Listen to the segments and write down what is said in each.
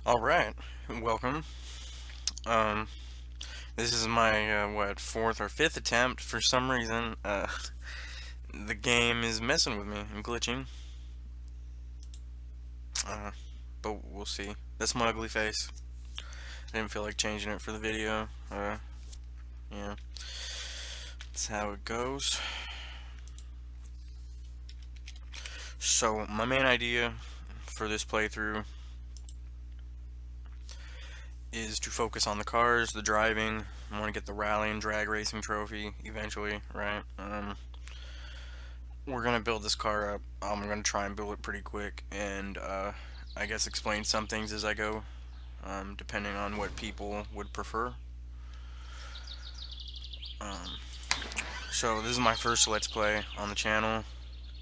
All right, welcome. Um, this is my fourth or fifth attempt. For some reason, the game is messing with me. I'm glitching. Uh, but we'll see. That's my ugly face. I didn't feel like changing it for the video. Yeah, that's how it goes. So my main idea for this playthrough is to focus on the cars, the driving. I want to get the rally and drag racing trophy eventually, right? We're gonna build this car up. I'm gonna try and build it pretty quick, and I guess explain some things as I go, depending on what people would prefer. Um, so this is my first Let's Play on the channel,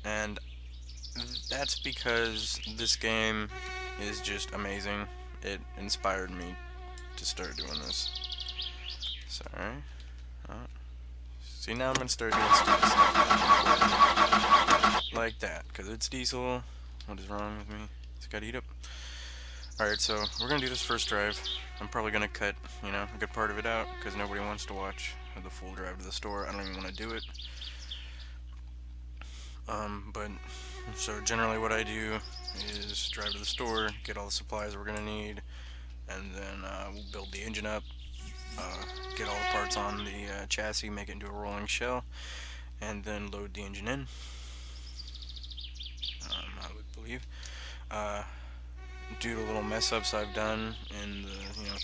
and that's because this game is just amazing. It inspired me to start doing this. Sorry. Uh, See, now I'm gonna start doing stupid stuff like that, because it's diesel. What is wrong with me? It's gotta eat up. Alright, so we're gonna do this first drive. I'm probably gonna cut, a good part of it out, because nobody wants to watch the full drive to the store. I don't even want to do it. But, so generally what I do is drive to the store, get all the supplies we're gonna need, and then we'll build the engine up, get all the parts on the chassis, make it into a rolling shell, and then load the engine in, I would believe. Due to little mess ups I've done in the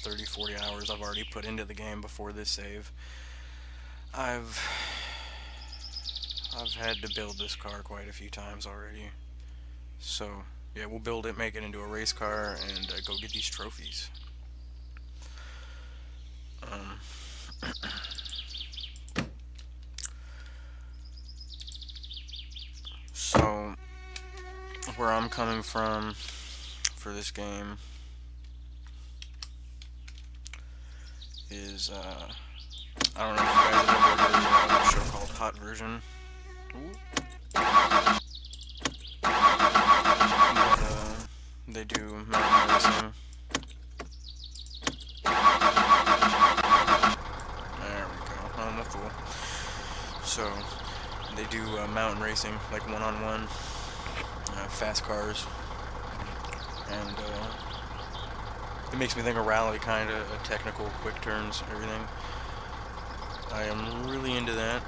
30-40 hours I've already put into the game before this save, I've had to build this car quite a few times already. So yeah, we'll build it, make it into a race car, and go get these trophies. Um, so where I'm coming from for this game is I don't know if you guys have ever heard of a show called Hot Version. But they do mountain racing. There we go. I'm a fool. So they do mountain racing, like one-on-one, fast cars, and it makes me think of rally, kind of technical, quick turns, everything. I am really into that.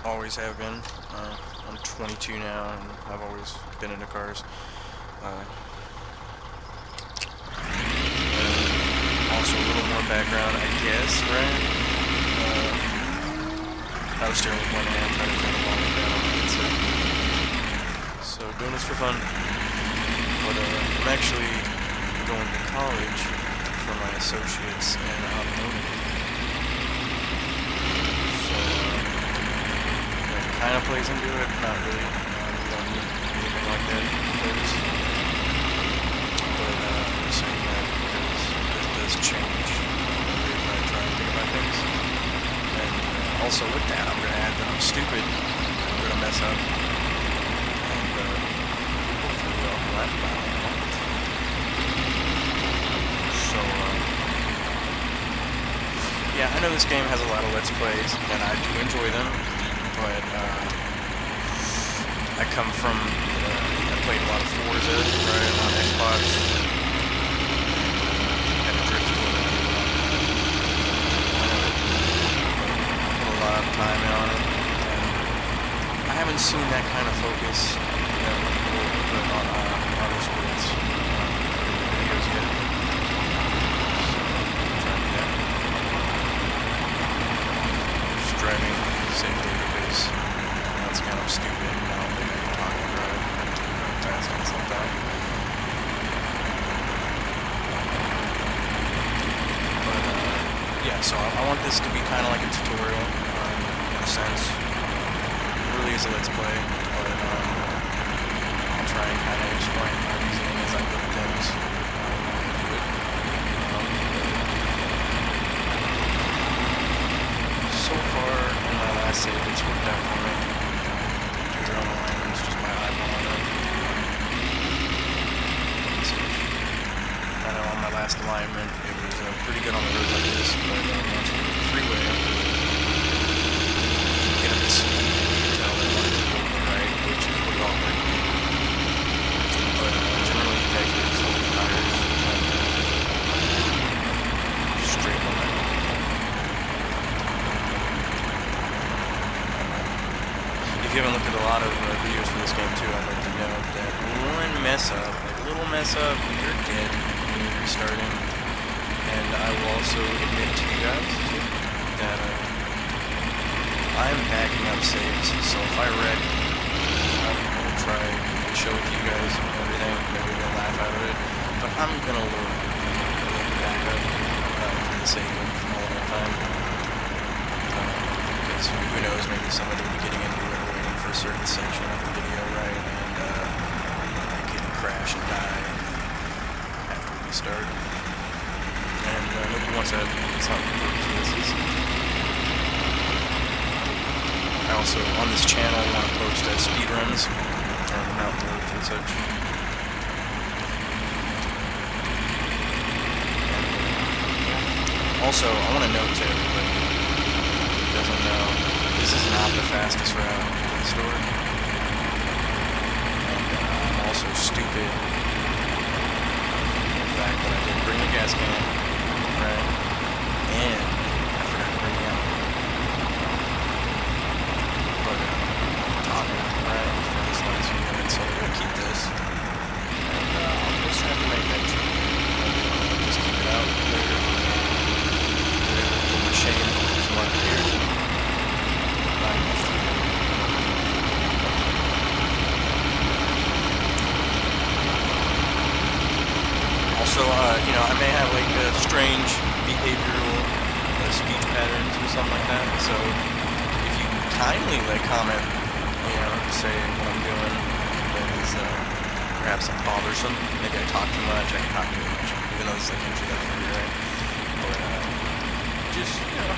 Always have been. I'm 22 now, and I've always been into cars. Also, a little more background, I guess, right? I was staring at one hand, trying to turn the volume down on my headset. So, doing this for fun. But I'm actually going to college for my associates in automotive. So, that kind of plays into it, not really. We don't need anything like that for this. But I'm saying that because this does change the way I try and think about things. And also with that, I'm going to add that I'm stupid, I'm going to mess up, and hopefully I'll laugh about it. So, yeah, I know this game has a lot of Let's Plays, and I do enjoy them, but I come from, I played a lot of Forza, right, on Xbox, and Drift a little bit. Put a lot of time on it, and I haven't seen that kind of focus that people put on Motorsports videos yet. So, trying to do that. Just driving safely because that's kind of stupid. I don't think I can talk and drive fast at the same time. But yeah, so I want this to be kind of like a tutorial in a sense. It really is a Let's Play, but I'll try and kind of explain my reasoning as I look at things. Do it. So far, in my last save, it's worked out for me. Do your own alignments just by eyeballing it. last alignment, it was pretty good on the roads like this, but once we hit the freeway, get up to speed, you can tell they wanted to go to the right, which is what it all might be. But generally, you take it slow tires and straight line. If you haven't looked at a lot of videos for this game too, I'd like to note that one mess up, like a little mess up, you're dead when you're restarting. And I will also admit to you guys that I'm backing up saves, so if I wreck, I'll try to show it to you guys and everything, maybe you'll laugh out of it, but I'm gonna load the backup for the sake of all the time. Because who knows, maybe somebody will be getting into it or waiting for a certain section of the video, right, and I can crash and die after we start. And nobody wants that. It's not the purpose of this. I also, on this channel, want to post speedruns on mountain roads and such. And, also, I want to note to everybody who doesn't know, this is not the fastest route to the store. And I'm also stupid in the fact that I didn't bring a gas can, right? And I forgot to bring it out. But talking, right, for this last few minutes, so we're gonna keep this. And I'll just have to make that trip. Just keep it out later. Put my shame is marked here. Also, you know, I may have like strange behavioral speech patterns or something like that. So if you kindly like comment, you know, say what I'm doing that is perhaps bothersome. Maybe I talk too much. I can talk too much, even though this is like introductory, right? But just, you know,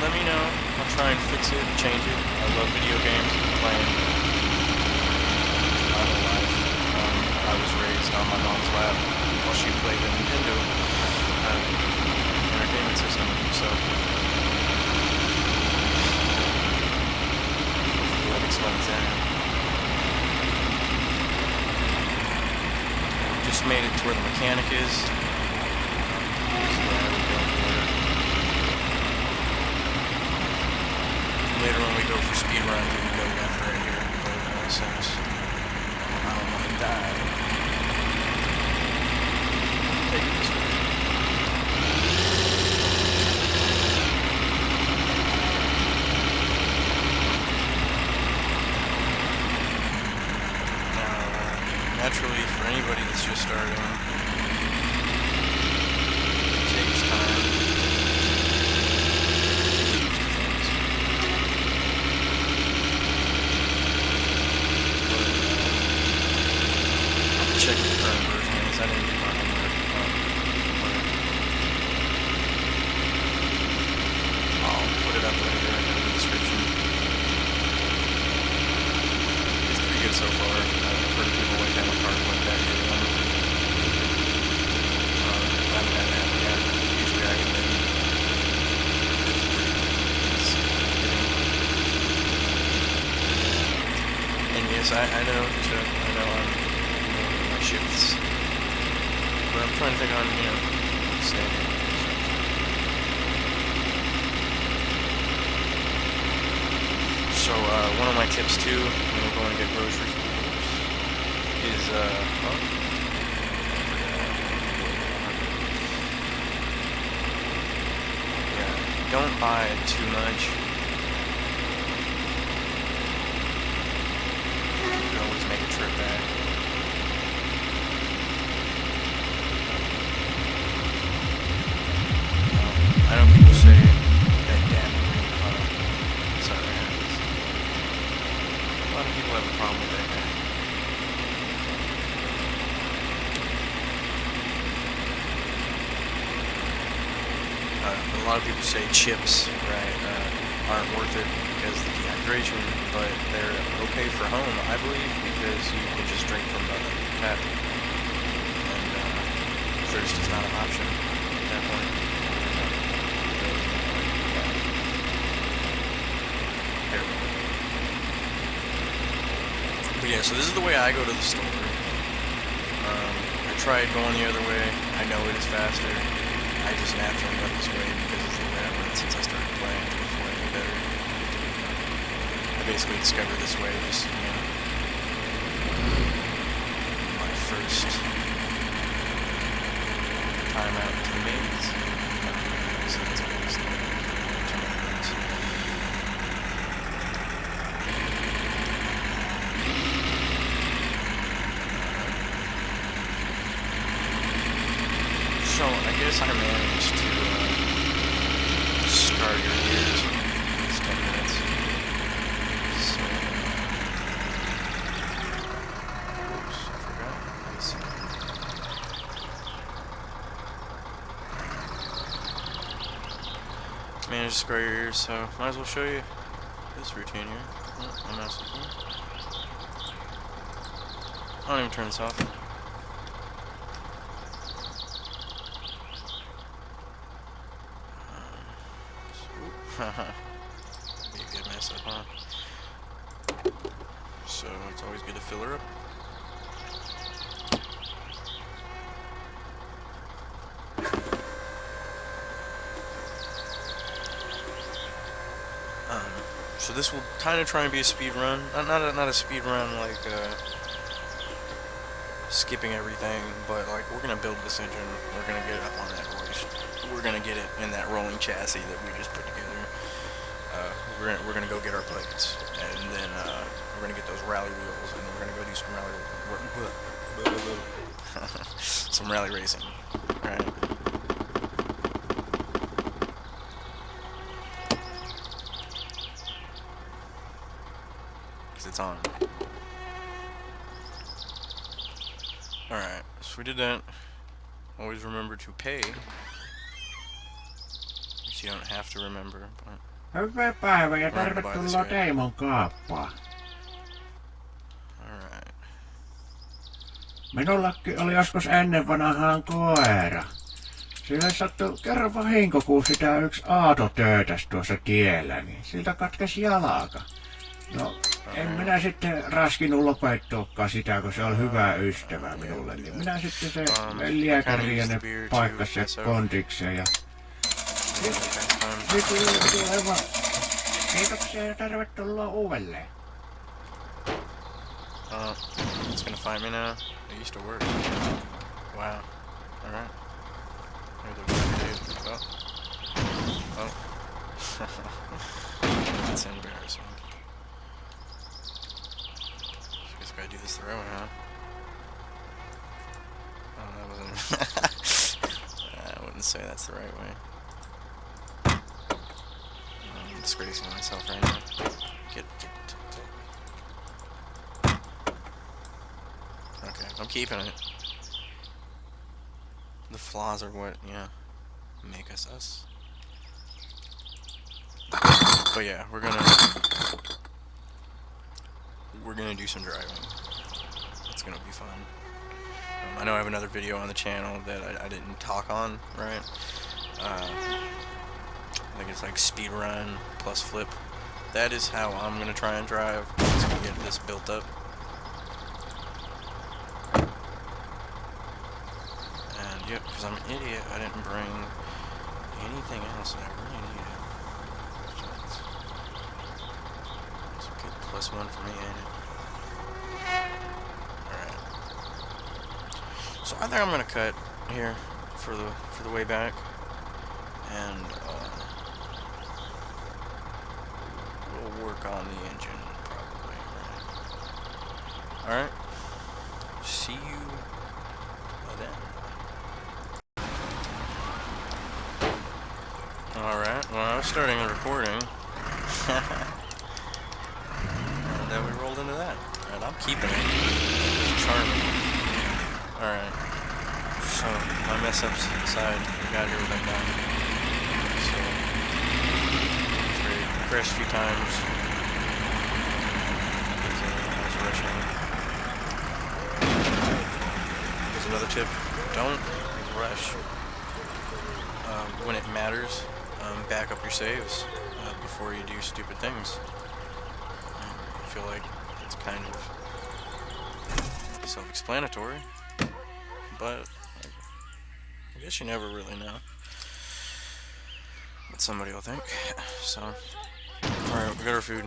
let me know. I'll try and fix it, change it. I love video games. Playing my whole life. I was raised on my mom's lap while she played the Nintendo entertainment system, so hopefully that explains that. We just made it to where the mechanic is. Later when we go for speed runs, we can go left right here, but since I don't want to die, take it this way. Now, naturally, for anybody that's just starting, it takes time to get used to things. But I'll check the current version is. I didn't do my homework. I'll put it up later in the description. It's pretty good so far. I've heard people like having a card like that here. I haven't had that yet. Usually I get them. It's pretty good. It's getting. And yes, I know I'm doing my shifts. But I'm trying to think on, you know, staying. So, one of my tips too, when we're going to get groceries, is, yeah, don't buy too much. You can always make a trip back. I know people say that gambling, sorry, a lot of people have a problem with that guy. A lot of people say chips, right, aren't worth it because of the dehydration, but they're okay for home, I believe, because you can just drink from the tap. And if first is not an option at that point. There we go. But yeah, so this is the way I go to the store. I tried going the other way. I know it is faster. I just naturally went this way because it's the way I went since I started playing before I knew better. I basically discovered this way just, my first time out to the maze. So that's what I was doing. So I guess I managed to start your ears in these 10 minutes. So, oops, I forgot. Let's see. Managed to scar your ears, so might as well show you this routine here. Oh, my mouse is here. I don't even turn this off. Be a good mess up, huh? So it's always good to fill her up. So this will kind of try and be a speed run. Not a speed run like skipping everything, but like we're gonna build this engine. We're gonna get it up on that horse. We're gonna get it in that rolling chassis that we just put together. We're gonna go get our plates, and then we're gonna get those rally wheels, and we're gonna go do some some rally racing, right? Because it's on. All right, so we did that. Always remember to pay. Which you don't have to remember, but. Hyvää päivää ja tervetuloa Teimon kauppaan. Alright. Minullakin oli joskus ennen vanhaan koira. Sille sattui kerran vahinko, kun sitä yksi aato töötäsi tuossa tiellä, niin siltä katkesi jalaka. No, en minä sitten raskinut lopettaakaan sitä, kun se oli hyvä ystävä minulle. Niin minä sitten se lääkäri ja ne paikkas se kontikseen ja... Kiitoksia ja tervetuloa uudelleen. It's gonna find me now. It used to work. Wow. Alright. Oh. That's embarrassing. I guess I gotta do this the right way, huh? Oh, that wasn't... I wouldn't say that's the right way. I'm disgracing myself right now. Get. Okay, I'm keeping it. The flaws are what, make us us. But yeah, we're gonna do some driving. It's gonna be fun. I know I have another video on the channel that I didn't talk on, right? I think it's like speed run plus flip. That is how I'm gonna try and drive. I'm just gonna get this built up. And yep, because I'm an idiot, I didn't bring anything else that I really needed. It's a good +1 for me, ain't it? Alright. So I think I'm gonna cut here for the way back. And we'll work on the engine probably, right? Alright. See you then. Alright, well I was starting the recording. And then we rolled into that. And I'm keeping it. It's charming. Alright. So, my mess ups aside, we got here with that guy. So, it's great. I crashed a few times. I was rushing. Here's another tip. Don't rush. When it matters, back up your saves before you do stupid things. I feel like it's kind of self-explanatory, but I guess you never really know what somebody will think. So, alright, we got our food.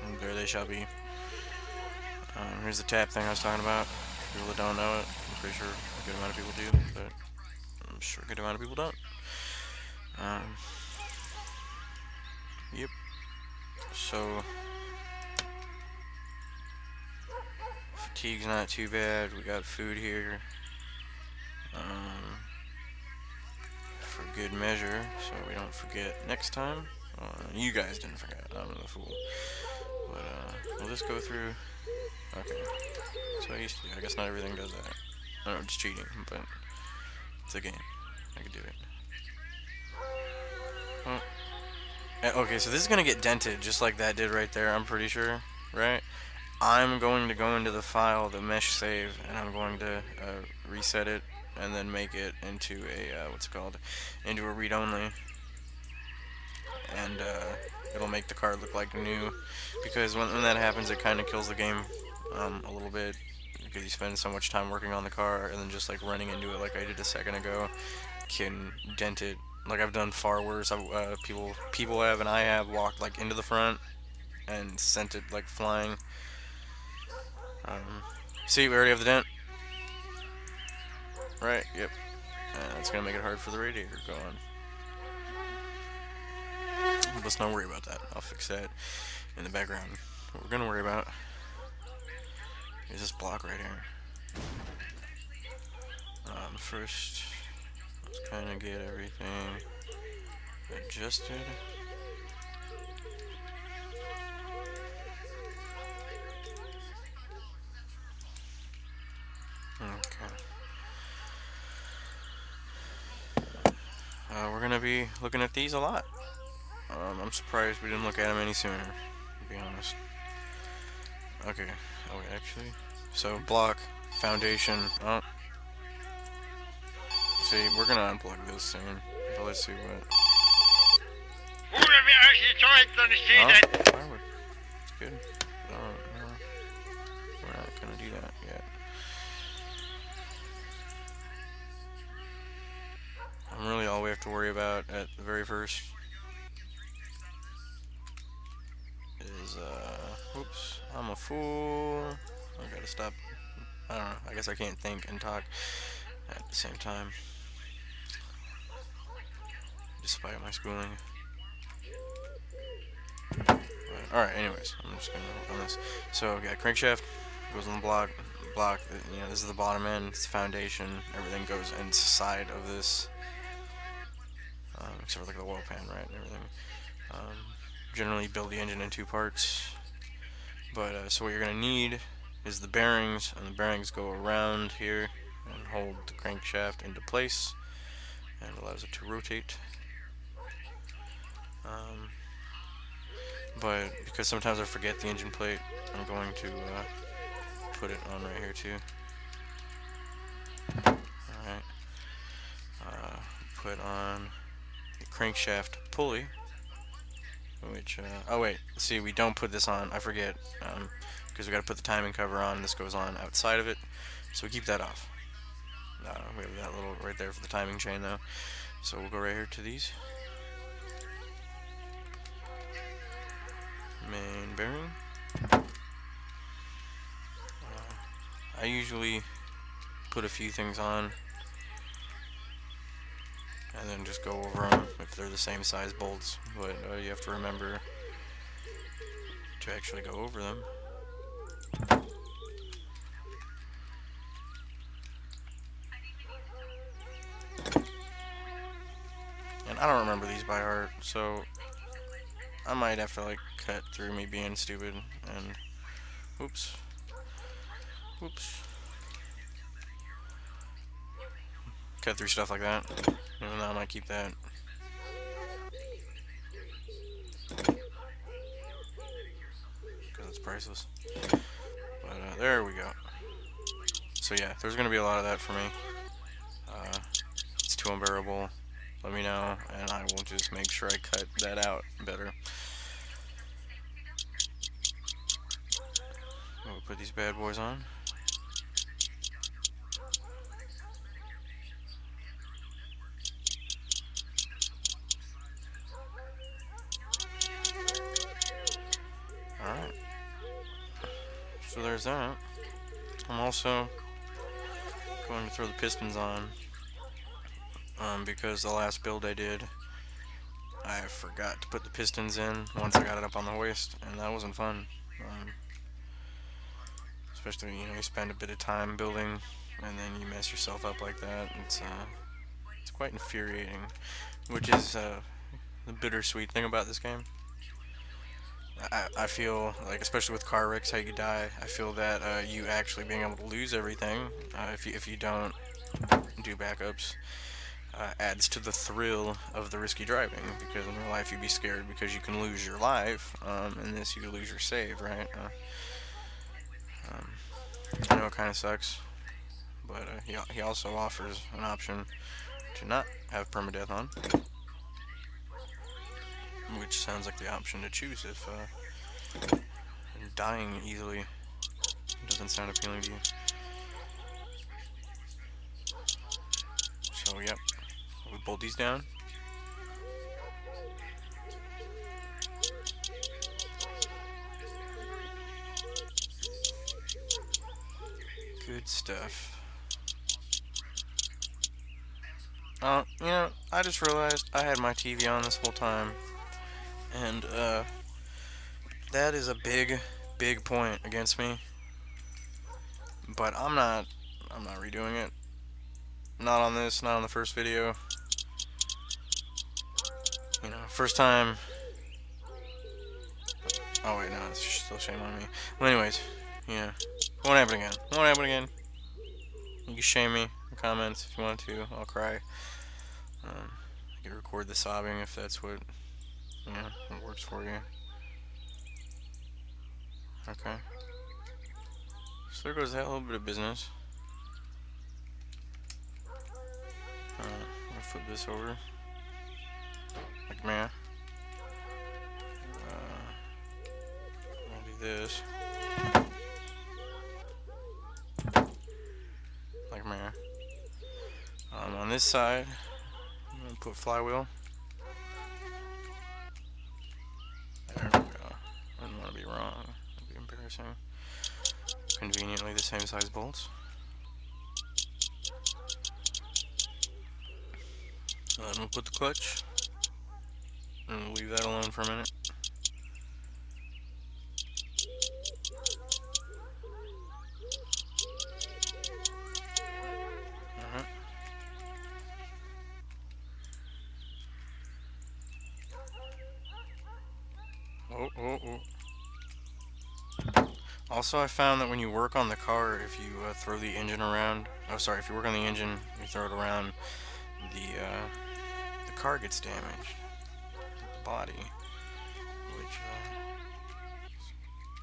And there they shall be. Here's the tap thing I was talking about. People that don't know it, I'm pretty sure a good amount of people do, but I'm sure a good amount of people don't. Yep. So, fatigue's not too bad. We got food here. For good measure, so we don't forget next time. You guys didn't forget. I'm the fool. But, we'll just go through. Okay. So I used to do. I guess not everything does that. I know it's cheating, but it's a game. I could do it. Well, okay, so this is gonna get dented just like that did right there, I'm pretty sure, right? I'm going to go into the file, the mesh save, and I'm going to reset it and then make it into a, what's it called? Into a read-only. And it'll make the card look like new. Because when that happens, it kind of kills the game a little bit. Because you spend so much time working on the car, and then just like running into it like I did a second ago can dent it. Like I've done far worse. People have and I have walked like into the front and sent it like flying. See, we already have the dent. Right, yep. That's gonna make it hard for the radiator to go on. Let's not worry about that. I'll fix that in the background. What we're gonna worry about is this block right here. First, let's kind of get everything adjusted. Okay. We're gonna be looking at these a lot. I'm surprised we didn't look at them any sooner, to be honest. Okay. Oh wait, actually. So block, foundation. Oh. See, we're gonna unplug this soon. But let's see what. Oh, firewood. It's good. No, we're not gonna do that yet. Really all we have to worry about at the very first is oops, I'm a fool. I gotta stop. I don't know, I guess I can't think and talk at the same time, despite my schooling. Alright, anyways, I'm just gonna work on this. So we got crankshaft, goes on the block, you know, this is the bottom end, it's the foundation, everything goes inside of this, except for like the oil pan, right, and everything. Generally build the engine in two parts, but so what you're gonna need is the bearings, and the bearings go around here and hold the crankshaft into place and allows it to rotate. But because sometimes I forget the engine plate, I'm going to put it on right here too. Alright. Put on the crankshaft pulley, which, oh wait, see, we don't put this on, I forget, because we gotta put the timing cover on, this goes on outside of it, so we keep that off. We have that little right there for the timing chain though, so we'll go right here to these. Main bearing. I usually put a few things on and then just go over them if they're the same size bolts, but you have to remember to actually go over them. And I don't remember these by heart, so I might have to like cut through me being stupid and oops. Cut through stuff like that. Even though I might keep that. priceless. But there we go. So yeah, there's gonna be a lot of that for me. It's too unbearable. Let me know, and I will just make sure I cut that out better. We'll put these bad boys on. Alright. So there's that. I'm also going to throw the pistons on. Because the last build I did, I forgot to put the pistons in once I got it up on the hoist, and that wasn't fun. Especially, you spend a bit of time building, and then you mess yourself up like that. It's quite infuriating, which is the bittersweet thing about this game. I feel like, especially with car wrecks, how you die, I feel that you actually being able to lose everything if you don't do backups adds to the thrill of the risky driving, because in real life you'd be scared because you can lose your life. In this you could lose your save, right? I know it kind of sucks, but he also offers an option to not have permadeath on, which sounds like the option to choose if dying easily doesn't sound appealing to you. So yep, we bolt these down. Good stuff. I just realized I had my TV on this whole time, and that is a big, big point against me. But I'm not redoing it. Not on this, not on the first video. First time. Oh wait, no, it's still shame on me. Well, anyways, yeah, won't happen again. Won't happen again. You can shame me in the comments if you want to. I'll cry. I can record the sobbing if that's what works for you. Okay. So there goes that little bit of business. I'm gonna flip this over like man. I'll do this like man. On this side, I'm gonna put flywheel. There we go. I didn't want to be wrong. That'd be embarrassing. Conveniently the same size bolts. Then we'll put the clutch, and we'll leave that alone for a minute. Oh. Also, I found that when you work on the car, if you throw the engine around, if you work on the engine, you throw it around, the car gets damaged, the body, which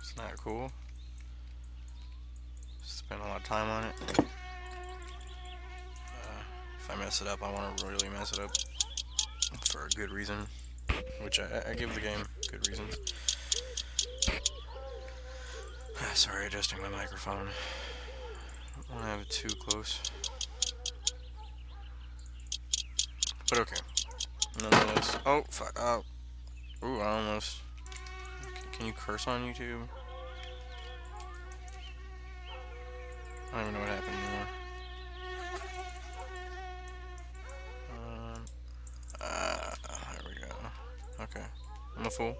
it's not cool. Spend a lot of time on it. If I mess it up, I want to really mess it up for a good reason, which I give the game good reasons. Sorry, adjusting my microphone. I don't want to have it too close. But okay. Nonetheless. Oh, fuck. Oh. Ooh, I almost. Can you curse on YouTube? I don't even know what happened anymore. There we go. Okay. I'm a fool.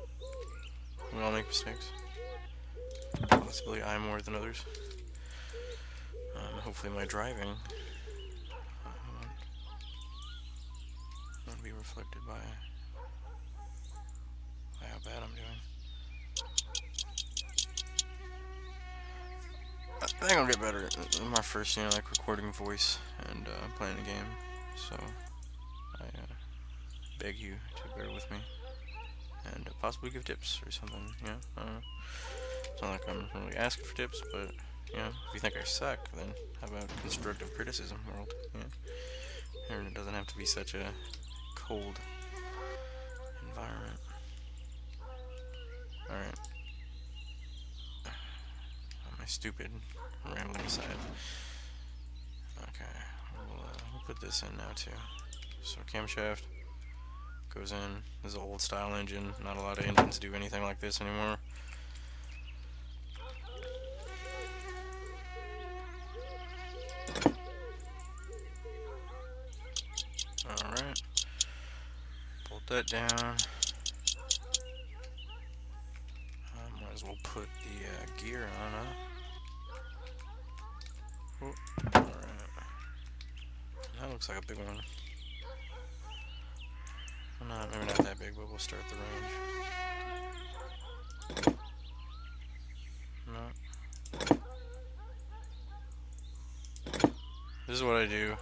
We all make mistakes. Possibly I more than others. Hopefully my driving won't be reflected by how bad I'm doing. I think I'll get better. This is my first, like recording voice and playing a game, so I beg you to bear with me and possibly give tips or something. I don't know. It's not like I'm really asking for tips, but you know, if you think I suck, then how about constructive criticism, world? Yeah, and it doesn't have to be such a cold environment. All right. Am I stupid? Rambling aside. Okay, we'll put this in now too. So camshaft goes in. This is an old style engine. Not a lot of engines do anything like this anymore. Alright. Bolt that down. Might as well put the gear on, huh? Alright. That looks like a big one. Well, maybe not that big, but we'll start the range. No. This is what I do.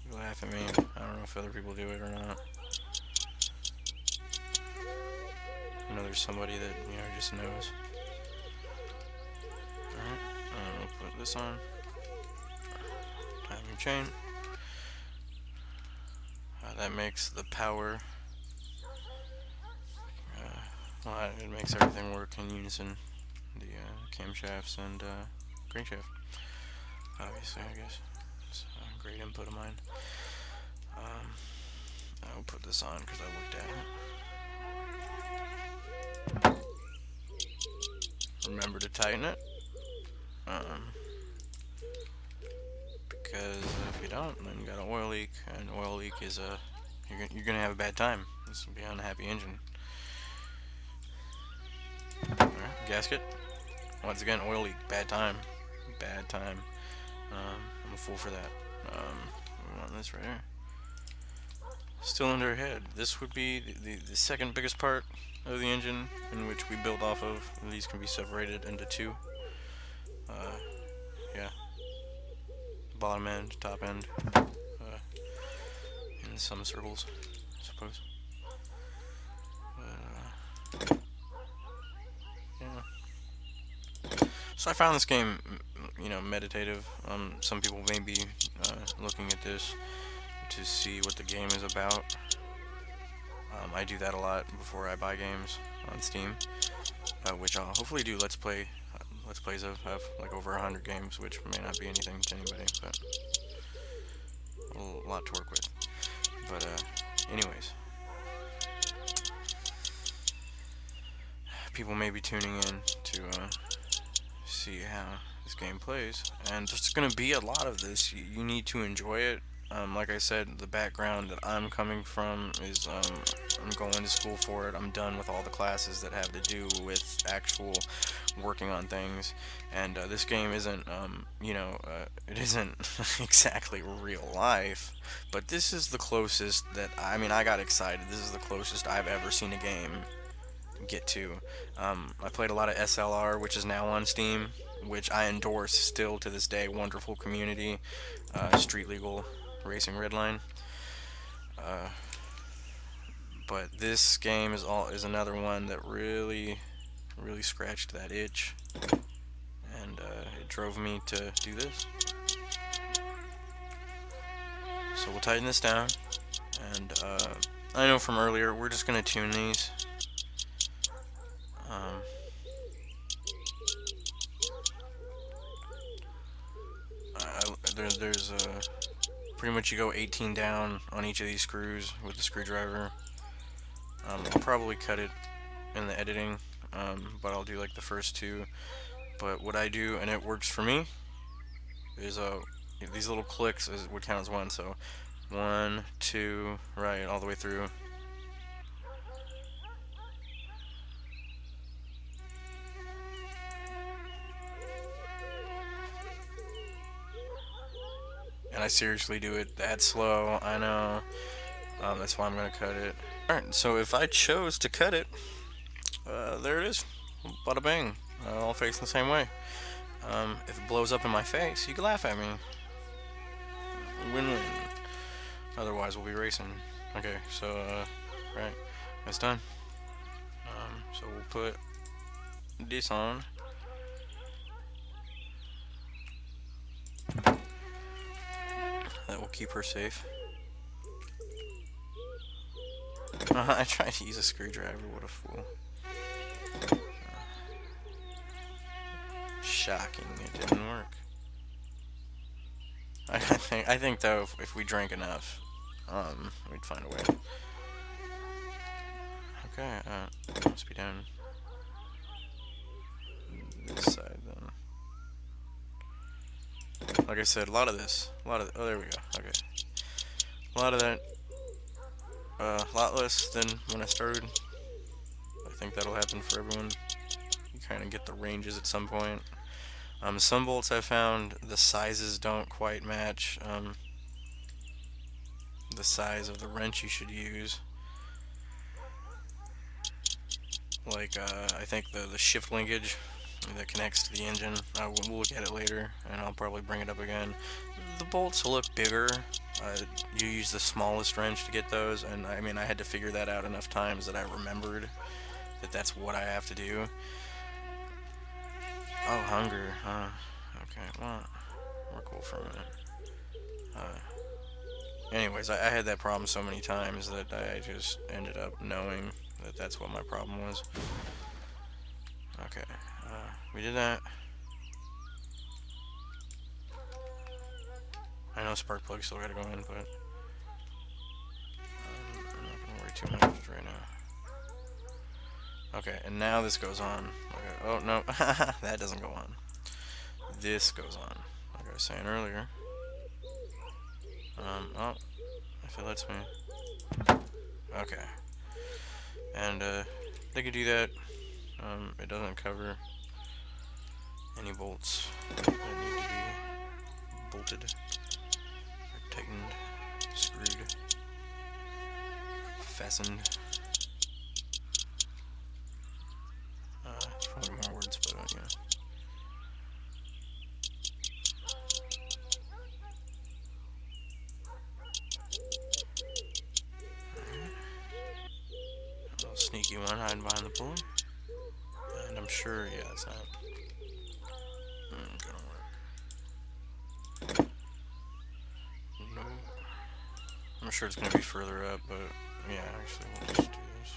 You laugh at me. I don't know if other people do it or not. I know there's somebody that, you know, just knows. Alright, we'll put this on. Timing chain. That makes the power. Well, it makes everything work in unison. The camshafts and crankshaft. Obviously, I guess. It's a great input of mine. I'll put this on because I looked at it. Remember to tighten it. Because if you don't, then you got an oil leak, and oil leak is you're gonna have a bad time. This will be an unhappy engine. Alright, gasket. Once again, oil leak, bad time, bad time. I'm a fool for that. We want this right here. Cylinder head. This would be the second biggest part of the engine, in which we build off of. These can be separated into two. Yeah. Bottom end, top end, in some circles, I suppose. Yeah. So I found this game, you know, meditative. Some people may be looking at this to see what the game is about. I do that a lot before I buy games on Steam, which I'll hopefully do let's plays of. I have like over 100 games, which may not be anything to anybody, but a lot to work with. But anyways, people may be tuning in to see how this game plays, and there's going to be a lot of this. You need to enjoy it. Like I said, the background that I'm coming from is I'm going to school for it. I'm done with all the classes that have to do with actual working on things, and this game isn't, you know, it isn't exactly real life, but this is the closest that, I mean, I got excited. This is the closest I've ever seen a game get to. I played a lot of SLR, which is now on Steam, which I endorse still to this day. Wonderful community. Street Legal Racing Redline. But this game is another one that really scratched that itch, and it drove me to do this. So we'll tighten this down, and I know from earlier we're just gonna tune these. There's pretty much you go 18 down on each of these screws with the screwdriver. I'll probably cut it in the editing, but I'll do like the first two. But what I do, and it works for me, is these little clicks would count as one. So 1, 2, right, all the way through. And I seriously do it that slow, I know. That's why I'm gonna cut it. Alright, so if I chose to cut it, there it is. Bada bang. All facing the same way. If it blows up in my face, you can laugh at me. Win-win. Otherwise, we'll be racing. Okay, so, right, that's done. So we'll put this on. That will keep her safe. I tried to use a screwdriver. What a fool. Shocking, it didn't work. I think though, if we drank enough, we'd find a way. Okay, must be down this side then. Like I said, a lot of oh, there we go. Okay, a lot of that, a lot less than when I started. I think that'll happen for everyone. You kind of get the ranges at some point. Some bolts I found the sizes don't quite match the size of the wrench you should use. Like I think the shift linkage that connects to the engine. We'll look at it later, and I'll probably bring it up again. The bolts look bigger. You use the smallest wrench to get those, and I mean I had to figure that out enough times that I remembered that that's what I have to do. Oh, hunger. Okay, well, we're cool for a minute. Anyways, I had that problem so many times that I just ended up knowing that that's what my problem was. Okay, we did that. I know spark plug still gotta go in, but I'm not gonna worry too much right now. Okay, and now this goes on. Okay, oh no, that doesn't go on. This goes on, like I was saying earlier. Oh, if it lets me. Okay. And, they could do that. It doesn't cover any bolts that need to be bolted, or tightened, screwed, fastened. It's probably more words, but, yeah. Sneaky one hiding behind the pulley. And I'm sure, yeah, it's not gonna work. No. I'm sure it's gonna be further up, but yeah, actually, we'll just do this.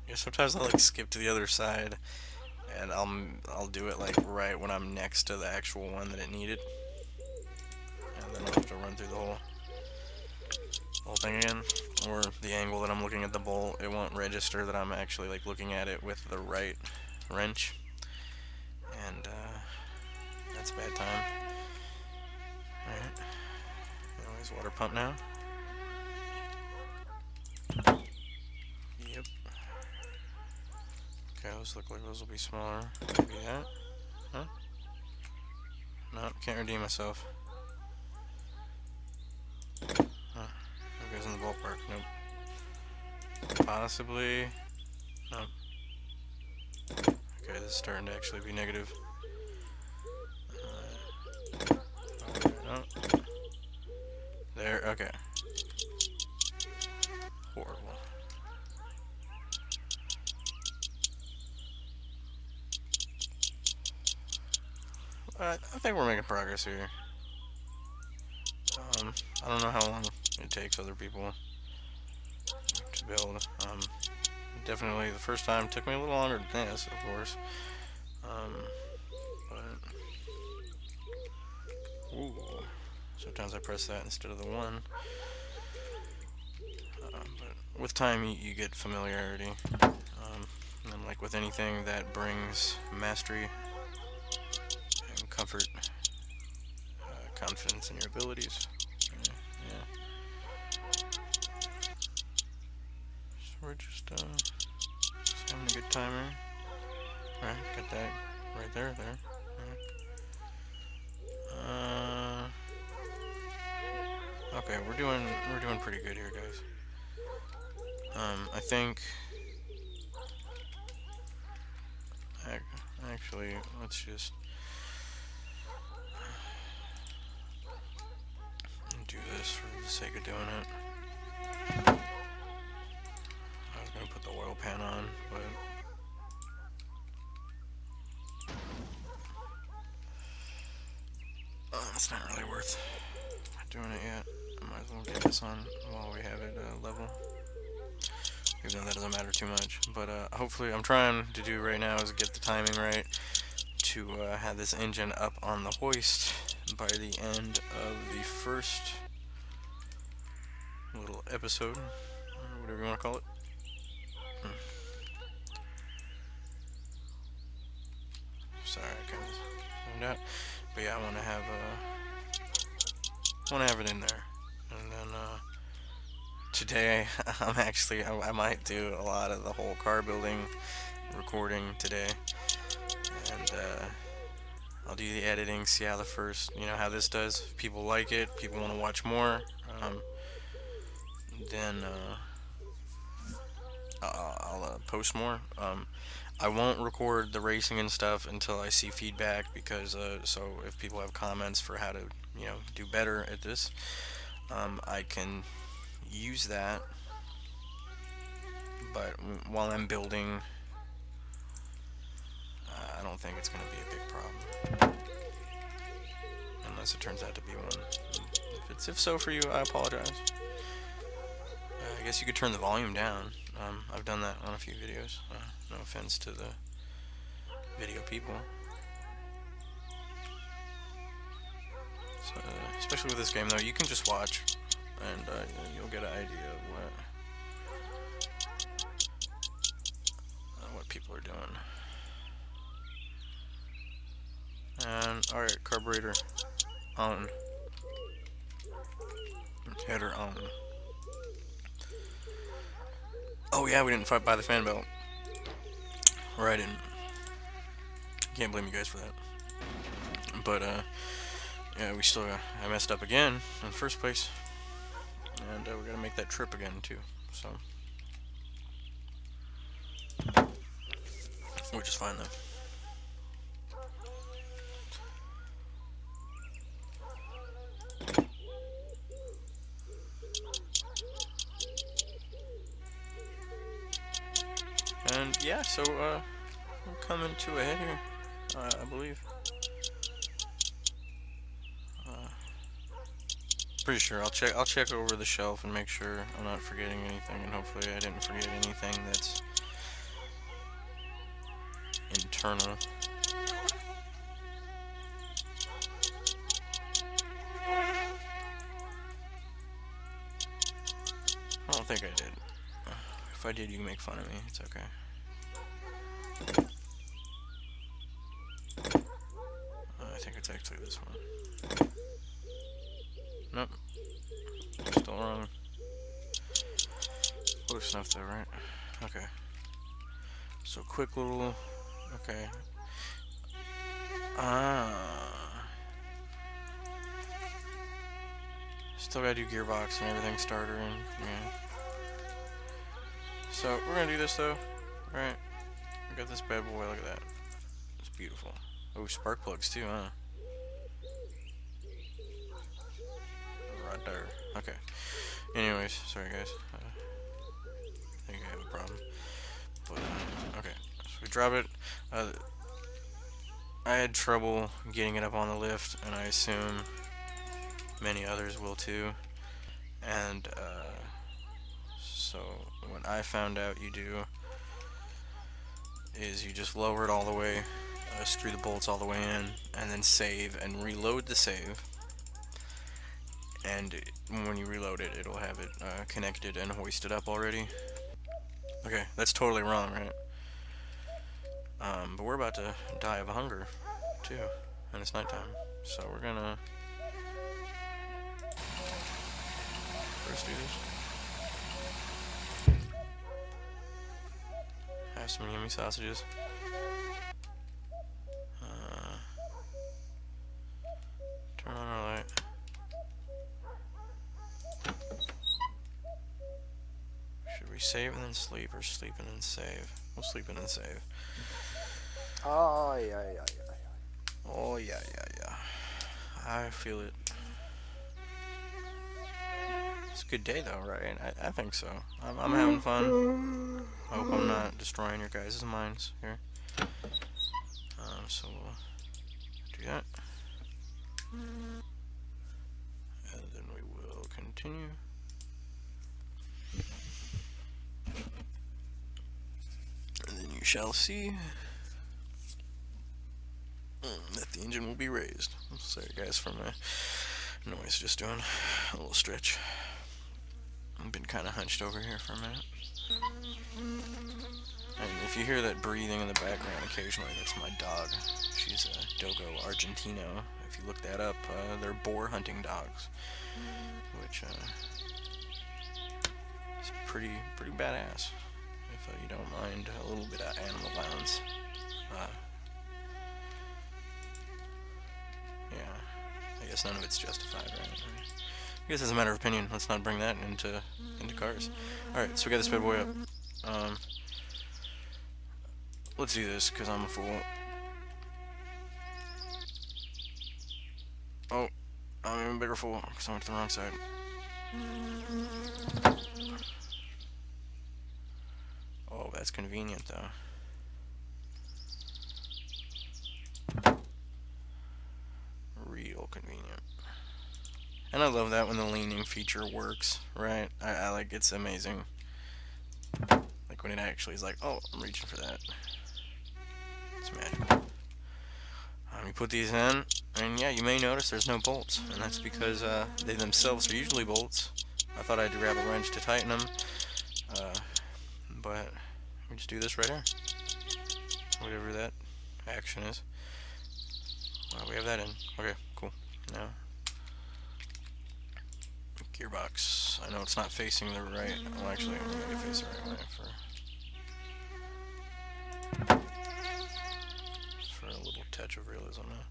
Yeah, sometimes I'll like skip to the other side, and I'll do it like right when I'm next to the actual one that it needed. And then I'll have to run through the whole thing again, or the angle that I'm looking at the bolt, it won't register that I'm actually like looking at it with the right wrench, and that's a bad time. Alright, anyways, water pump now. Yep. Okay, those look like those will be smaller. Maybe that. Huh? No, can't redeem myself. Huh. Who goes in the ballpark? Nope. Possibly. Nope. Okay, this is starting to actually be negative. Okay, no. There, okay. Horrible. I think we're making progress here. I don't know how long it takes other people to build. Definitely the first time took me a little longer than this, of course. But ooh, sometimes I press that instead of the one. But with time, you get familiarity, and like with anything that brings mastery and comfort, confidence in your abilities. Yeah. So we're just having a good time here. Alright, got that right there. Alright. Okay, we're doing pretty good here, guys. I think actually let's just do this for the sake of doing it. the oil pan on, but it's not really worth doing it yet. I might as well get this on while we have it level, even though that doesn't matter too much. But hopefully, I'm trying to do right now is get the timing right to have this engine up on the hoist by the end of the first little episode, or whatever you want to call it. Sorry, I kind of zoned out. But yeah, I want to have it in there, and then today I might do a lot of the whole car building recording today, and I'll do the editing, see how the first, how this does. If people like it, people want to watch more, then I'll post more. I won't record the racing and stuff until I see feedback, because so if people have comments for how to do better at this, I can use that. But while I'm building, I don't think it's going to be a big problem, unless it turns out to be one. If so for you, I apologize. I guess you could turn the volume down. I've done that on a few videos. No offense to the video people. So, especially with this game, though, you can just watch, and you'll get an idea of what people are doing. And alright, carburetor on, header on. Oh yeah, we didn't buy the fan belt. Or I didn't. Can't blame you guys for that. But yeah, I messed up again in the first place, and we're gonna make that trip again too. So, which is fine though. And yeah, so we're coming to a head here, I believe. Pretty sure. I'll check over the shelf and make sure I'm not forgetting anything, and hopefully I didn't forget anything that's internal. I don't think I did. If I did, you can make fun of me. It's okay. I think it's actually this one. Nope. Still wrong. Close enough though, right? Okay. So quick little... Okay. Still gotta do gearbox and everything, starter and... yeah. So, we're gonna do this though. Right. We got this bad boy, look at that. It's beautiful. Oh, spark plugs too, huh? Right there. Okay. Anyways, sorry guys. I think I have a problem. But, okay. So we drop it. I had trouble getting it up on the lift, and I assume many others will too. And, so what I found out you do is you just lower it all the way, screw the bolts all the way in, and then save and reload the save. And when you reload it, it'll have it connected and hoisted up already. Okay, that's totally wrong, right? But we're about to die of hunger, too, and it's nighttime. So we're gonna first do this. Have some yummy sausages. Turn on our light. Should we save and then sleep, or sleep and then save? We'll sleep and then save. Oh, yeah. Oh, yeah. I feel it. It's a good day though, right? I think so. I'm having fun. I hope I'm not destroying your guys' minds here. So we'll do that. And then we will continue. And then you shall see that the engine will be raised. Sorry guys for my noise, just doing a little stretch. I've been kind of hunched over here for a minute. And if you hear that breathing in the background occasionally, that's my dog. She's a Dogo Argentino. If you look that up, they're boar hunting dogs, which is pretty badass. If you don't mind a little bit of animal violence. Yeah, I guess none of it's justified, right? I guess it's a matter of opinion. Let's not bring that into cars. Alright, so we got this bad boy up. Let's do this, because I'm a fool. Oh, I'm even bigger fool, because I went to the wrong side. Oh, that's convenient, though. Real convenient. And I love that when the leaning feature works, right? I like, it's amazing. Like when it actually is like, oh, I'm reaching for that. It's magical. You put these in, and yeah, you may notice there's no bolts, and that's because they themselves are usually bolts. I thought I had to grab a wrench to tighten them, but we just do this right here. Whatever that action is. We have that in. Okay, cool. Now, gearbox. I know it's not facing the right. Well, actually, I'm gonna face the right way for a little touch of realism now.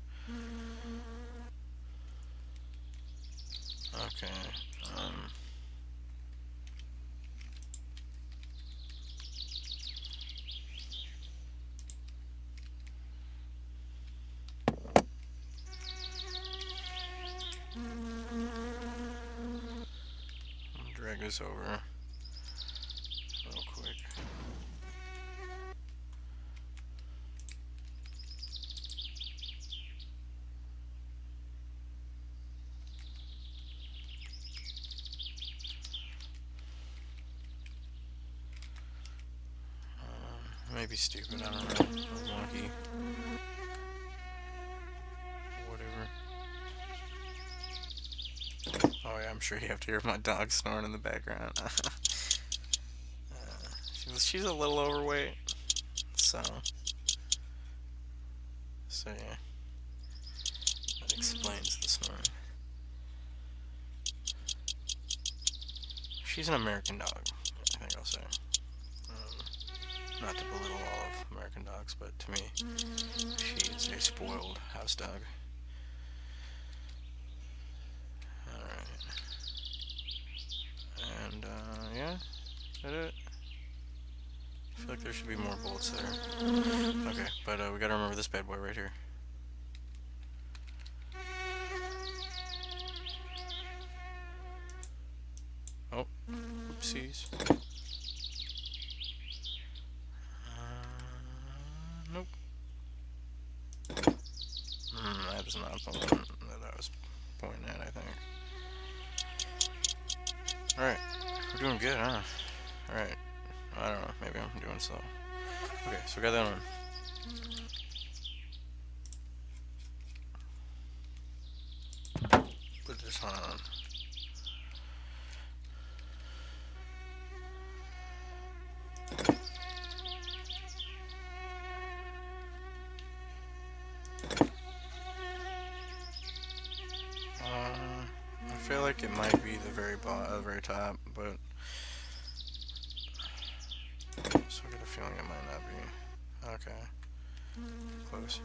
Okay. Drag this over real quick. Maybe stupid, I don't know. Or wonky. Whatever. Oh yeah, I'm sure you have to hear my dog snoring in the background. She's a little overweight, so yeah, that explains the snoring. She's an American dog, I think I'll say. Not to belittle all of American dogs, but to me, she is a spoiled house dog. Alright. And, yeah, is that it? I feel like there should be more bolts there. Okay, but we gotta remember this bad boy right here. Oh, oopsies. Nope. That is not the one that I was pointing at, I think. Alright, we're doing good, huh? Alright. I don't know, maybe I'm doing slow. Okay, so we got that one. Put this on. I feel like it might be the very very top, but so I get a feeling it might not be. Okay, close.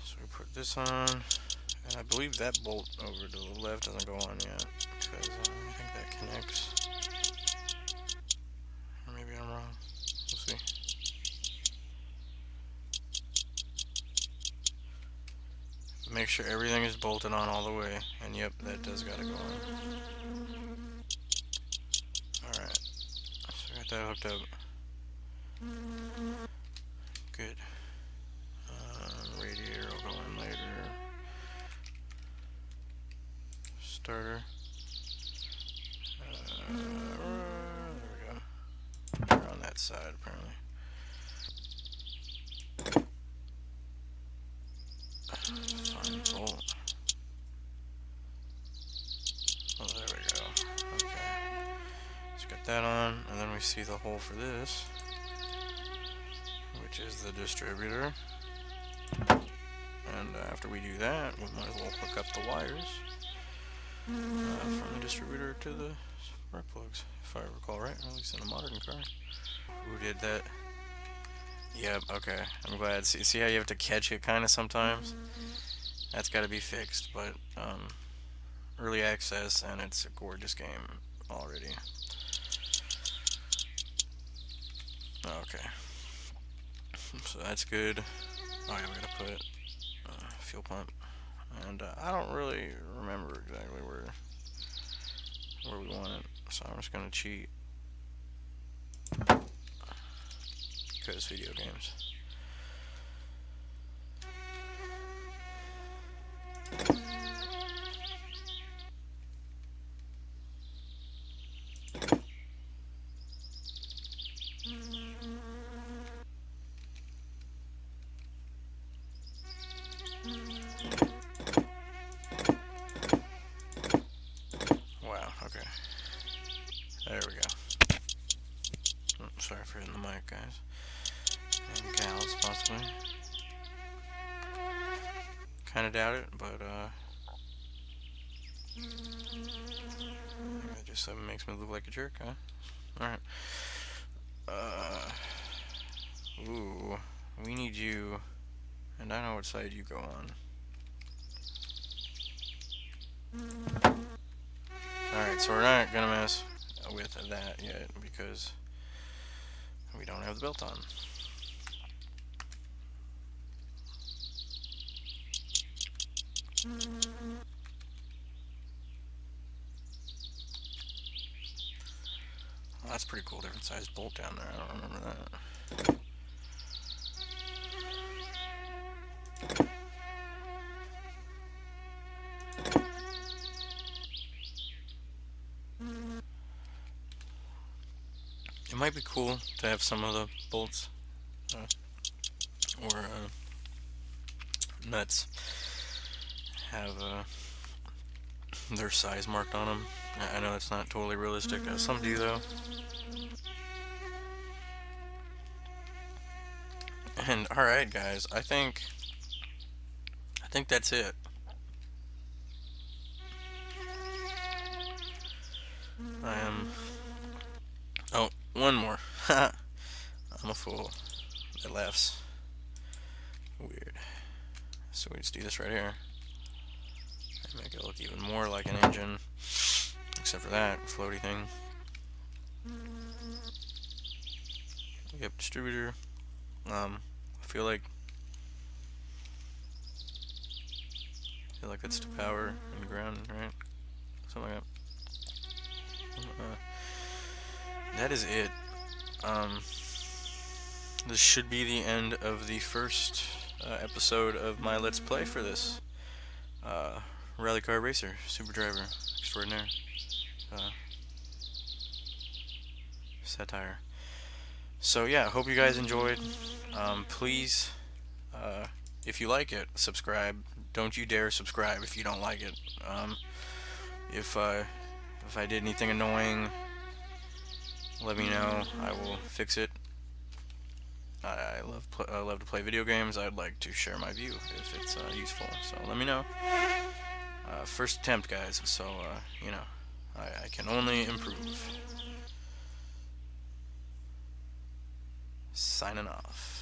So we put this on, and I believe that bolt over to the left doesn't go on yet, because I think that connects. Or maybe I'm wrong. We'll see. Make sure everything is bolted on all the way. And yep, that does gotta go on. Alright. So I got that hooked up. Good. Radiator will go in later. Starter. There we go. They're on that side apparently. Fine bolt. Oh, there we go. Okay. Let's get that on, and then we see the hole for this, which is the distributor. And after we do that, we might as well hook up the wires from the distributor to the spark plugs, if I recall right, or at least in a modern car. Who did that? Yep, okay. I'm glad. See how you have to catch it kind of sometimes? That's got to be fixed, but early access, and it's a gorgeous game already. Okay. So that's good. Oh yeah, we gotta put fuel pump. And I don't really remember exactly where we want it, so I'm just gonna cheat. Because video games. Wow, okay. There we go. Oh, sorry for hitting the mic, guys. And gals, possibly. Kinda doubt it, but it just makes me look like a jerk, huh? Alright. Ooh. We need you, and I know what side you go on. Alright, so we're not gonna mess with that yet, because we don't have the belt on. Well, that's pretty cool, different sized bolt down there, I don't remember that. It might be cool to have some of the bolts or nuts have their size marked on them. I know it's not totally realistic. Some do though. And alright guys, I think that's it. I am... Oh, one more. I'm a fool that laughs. Weird. So we just do this right here. And make it look even more like an engine. Except for that floaty thing. Yep, distributor. I feel like that's to power and ground, right? Something like that. That is it. This should be the end of the first episode of my Let's Play for this. Rally Car Racer, Super Driver Extraordinaire. Satire. So yeah, hope you guys enjoyed. Please, if you like it, subscribe. Don't you dare subscribe if you don't like it. If I did anything annoying, let me know. I will fix it. I love to play video games. I'd like to share my view if it's useful. So let me know. First attempt, guys. So you know, I can only improve. Signing off.